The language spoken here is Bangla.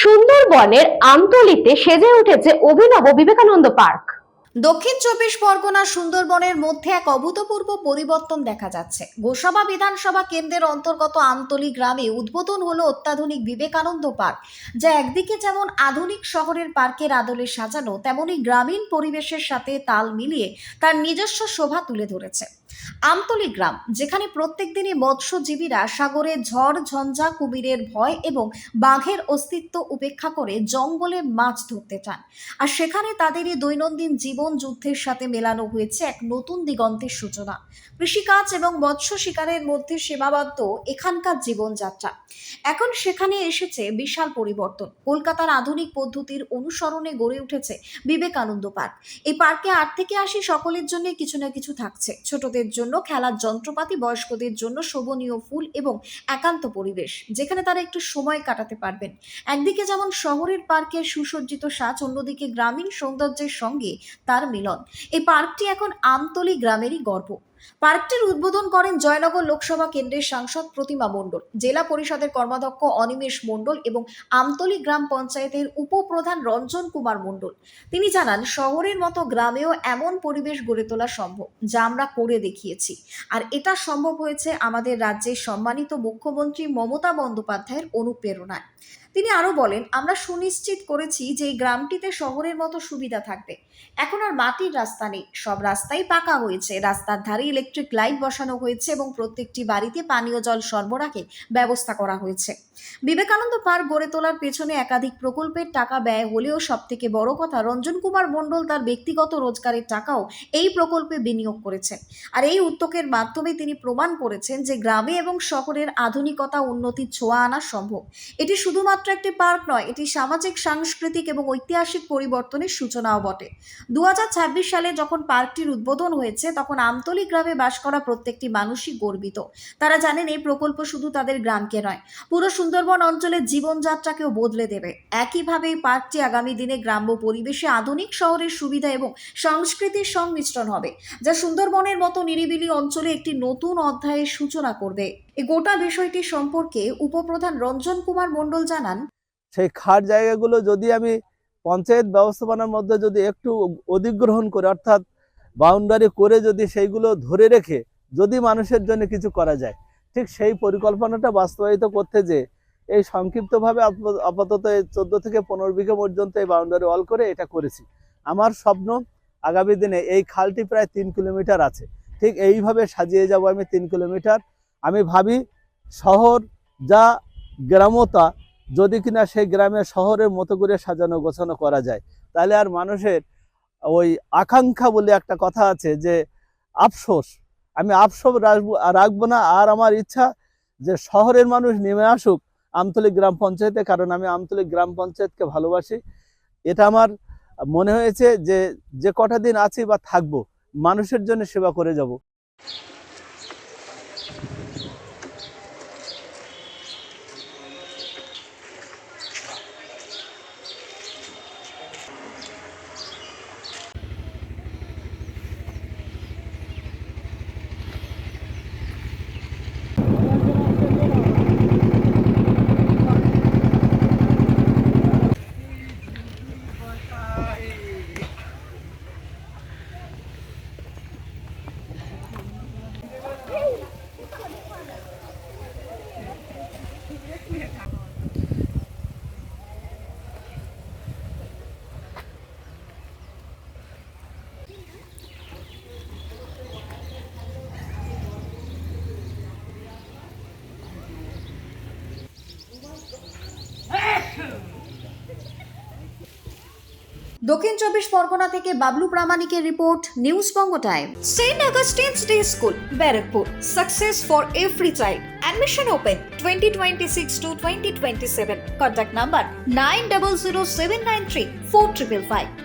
সুন্দরবনের আমতলীতে সেজে উঠেছে অভিনব বিবেকানন্দ পার্ক। দক্ষিণ চব্বিশ পরগনার সুন্দরবনের মধ্যে এক অভূতপূর্ব পরিবর্তন দেখা যাচ্ছে। গোসাবা বিধানসভা কেন্দ্রের অন্তর্গত আমতলী গ্রামে উদ্বোধন হলো অত্যাধুনিক বিবেকানন্দ পার্ক, যা একদিকে যেমন আধুনিক শহরের পার্কের আদলে সাজানো, তেমনি গ্রামীণ পরিবেশের সাথে তাল মিলিয়ে তার নিজস্ব শোভা তুলে ধরেছে। আমতলী গ্রাম, যেখানে প্রত্যেক দিনই মৎস্যজীবীরা সাগরে ঝড় ঝঞ্ঝা, কুমিরের ভয় এবং বাঘের অস্তিত্ব উপেক্ষা করে জঙ্গলে মাছ ধরতে চান, আর সেখানে তাদেরই দৈনন্দিন জীবন যুদ্ধের সাথে মেলানো হয়েছে এক নতুন দিগন্তের সূচনা। কৃষিকাজ এবং মৎস্য শিকারের মধ্যে সীমাবদ্ধ এখানকার জীবনযাত্রা এখন সেখানে এসেছে বিশাল পরিবর্তন। কলকাতার আধুনিক পদ্ধতির অনুসরণে গড়ে উঠেছে বিবেকানন্দ পার্ক। এই পার্কে 8 থেকে 80 সকলের জন্য কিছু না কিছু থাকছে। ছোটদের জন্য খেলার যন্ত্রপাতি, বয়স্কদের জন্য শোভনীয় ফুল এবং একান্ত পরিবেশ, যেখানে তারা একটু সময় কাটাতে পারবেন। একদিকে যেমন শহরের পার্কের সুসজ্জিত সাজ, অন্যদিকে গ্রামীণ সৌন্দর্যের সঙ্গে তার মিলন। এই পার্কটি এখন আমতলী গ্রামেরই গর্ব। পার্কটির উদ্বোধন করেন জয়নগর লোকসভা কেন্দ্রের সাংসদ প্রতিমা মণ্ডল, জেলা পরিষদের কর্মাধ্যক্ষ অনিমেষ মণ্ডল এবং আমতলী গ্রাম পঞ্চায়েতের উপপ্রধান রঞ্জন কুমার মণ্ডল। তিনি জানান, শহরের মতো গ্রামেও এমন পরিবেশ গড়ে তোলা সম্ভব, যা আমরা করে দেখিয়েছি। আর এটা সম্ভব হয়েছে আমাদের রাজ্যের সম্মানিত মুখ্যমন্ত্রী মমতা বন্দ্যোপাধ্যায়ের অনুপ্রেরণায়। তিনি আরো বলেন, আমরা সুনিশ্চিত করেছি যে এই গ্রামটিতে শহরের মতো সুবিধা থাকবে। এখন আর মাটির রাস্তা নেই, সব রাস্তাই পাকা হয়েছে। রাস্তার ধারে ইলেকট্রিক লাইট বসানো হয়েছে এবং প্রত্যেকটি বাড়িতে পানীয় জল সরবরাহের ব্যবস্থা করা হয়েছে। বিবেকানন্দ পার্ক গড়ে তোলার পেছনে একাধিক প্রকল্পের টাকা ব্যয় হলেও সব থেকে বড় কথা, রঞ্জন কুমার মণ্ডল তার ব্যক্তিগত রোজগারের টাকাও এই প্রকল্পে বিনিয়োগ করেছেন। আর এই উদ্যোগের মাধ্যমে তিনি প্রমাণ করেছেন যে গ্রামে এবং শহরের আধুনিকতা, উন্নতির ছোঁয়া আনা সম্ভব। এটি শুধুমাত্র একটি পার্ক নয়, এটি সামাজিক, সাংস্কৃতিক এবং ঐতিহাসিক পরিবর্তনের সূচনাও বটে। 2026 সালে যখন পার্কটির উদ্বোধন হয়েছে, তখন আমতলী গ্রামে বাস করা প্রত্যেকটি মানুষই গর্বিত। তারা জানেন এই প্রকল্প শুধু তাদের গ্রামকে নয়, পুরো সুন্দরবন অঞ্চলের জীবনযাত্রাকেও বদলে দেবে। একইভাবে এই পার্কটি আগামী দিনে গ্রাম্য পরিবেশে আধুনিক শহরের সুবিধা এবং সংস্কৃতির সংমিশ্রণ হবে, যা সুন্দরবনের মতো নিরিবিলি অঞ্চলে একটি নতুন অধ্যায়ের সূচনা করবে। এই গোটা বিষয়টি সম্পর্কে উপপ্রধান রঞ্জন কুমার মণ্ডল জানান, সেই খাট জায়গাগুলো যদি আমি পঞ্চায়েত ব্যবস্থাপনার মধ্যে যদি একটু অধিগ্রহণ করে, অর্থাৎ বাউন্ডারি করে যদি সেইগুলো ধরে রেখে যদি মানুষের জন্য কিছু করা যায়, ঠিক সেই পরিকল্পনাটা বাস্তবায়িত করতে যে এই সংক্ষিপ্তভাবে আপাতত 14 থেকে 15 বিঘা পর্যন্ত এই বাউন্ডারি ওয়াল করে এটা করেছি। আমার স্বপ্ন আগামী দিনে এই খালটি প্রায় 3 কিলোমিটার আছে, ঠিক এইভাবে সাজিয়ে যাব আমি 3 কিলোমিটার। আমি ভাবি শহর যা গ্রামতা, যদি কিনা সেই গ্রামে শহরের মতো করে সাজানো গোছানো করা যায়, তাহলে আর মানুষের ওই আকাঙ্ক্ষা বলে একটা কথা আছে যে আফসোস, আমি আফসোস রাখবো না। আর আমার ইচ্ছা যে শহরের মানুষ নেমে আসুক আমতলী গ্রাম পঞ্চায়েতে, কারণ আমি আমতলী গ্রাম পঞ্চায়েতকে ভালোবাসি। এটা আমার মনে হয়েছে যে যে কটা দিন আছি বা থাকবো, মানুষের জন্য সেবা করে যাব। দক্ষিণ চব্বিশ পরগনা থেকে বাবলু প্রামাণিকের report, news Banga time. Saint Augustine's day school, Barrackpore, success for every child. Admission open 2026 to 2027. Contact number 900793 4555.